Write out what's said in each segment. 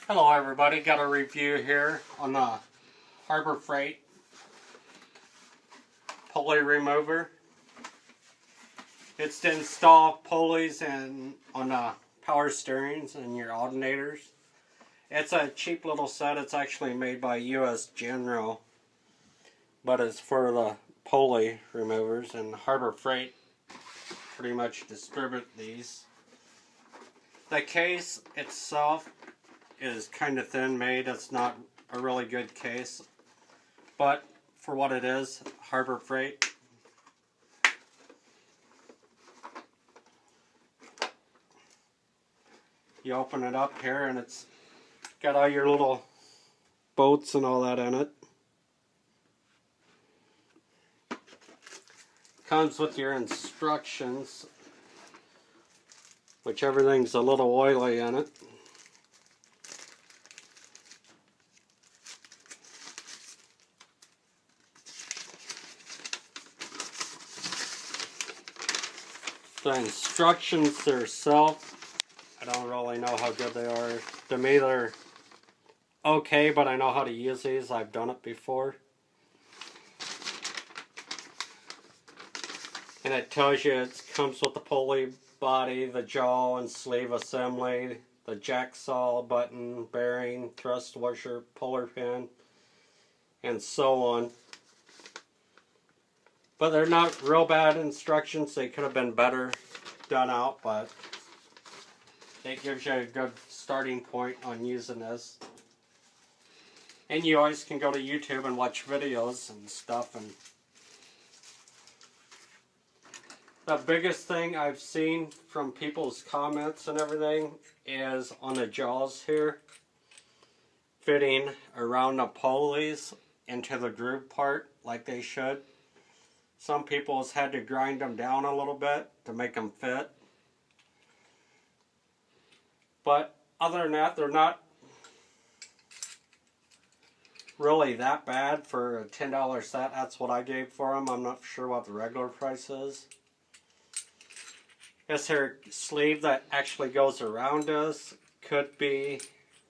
Hello everybody, got a review here on the Harbor Freight pulley remover. It's to install pulleys and on power steerings and your alternators. It's a cheap little set. It's actually made by US General, but it's for the pulley removers, and Harbor Freight pretty much distribute these. The case itself is kind of thin made. It's not a really good case, but for what it is, Harbor Freight. You open it up here and it's got all your little boats and all that in it. Comes with your instructions, which everything's a little oily in it. The instructions themselves, I don't really know how good they are. To me they're okay, but I know how to use these. I've done it before. And it tells you it comes with the pulley body, the jaw and sleeve assembly, the jack saw, button, bearing, thrust washer, puller pin, and so on. But they're not real bad instructions. They could have been better done out, but it gives you a good starting point on using this. And you always can go to YouTube and watch videos and stuff. And the biggest thing I've seen from people's comments and everything is on the jaws here, fitting around the pulleys into the groove part like they should. Some people has had to grind them down a little bit to make them fit. But other than that, they're not really that bad for a $10 set. That's what I gave for them. I'm not sure what the regular price is. This here sleeve that actually goes around this could be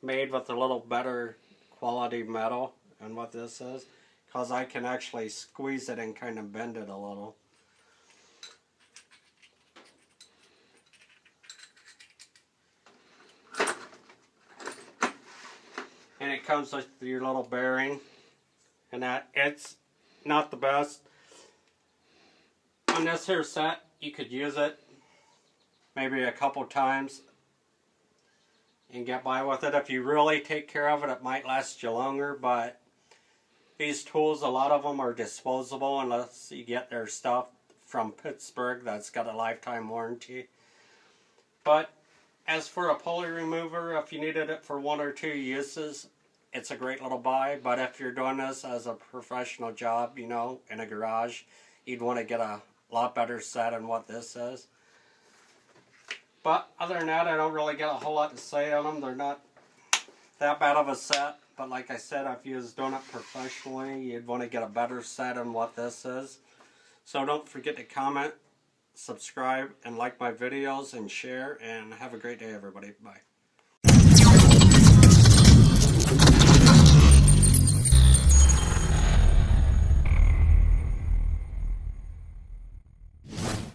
made with a little better quality metal than what this is, because I can actually squeeze it and kind of bend it a little. And it comes with your little bearing, and that it's not the best. On this here set, you could use it maybe a couple times and get by with it. If you really take care of it, it might last you longer, but these tools, a lot of them are disposable unless you get their stuff from Pittsburgh that's got a lifetime warranty. But as for a pulley remover, if you needed it for 1 or 2 uses, it's a great little buy. But if you're doing this as a professional job, you know, in a garage, you'd want to get a lot better set than what this is. But other than that, I don't really get a whole lot to say on them. They're not that bad of a set. But like I said, if you was doing it professionally, you'd want to get a better set than what this is. So don't forget to comment, subscribe, and like my videos, and share. And have a great day, everybody. Bye.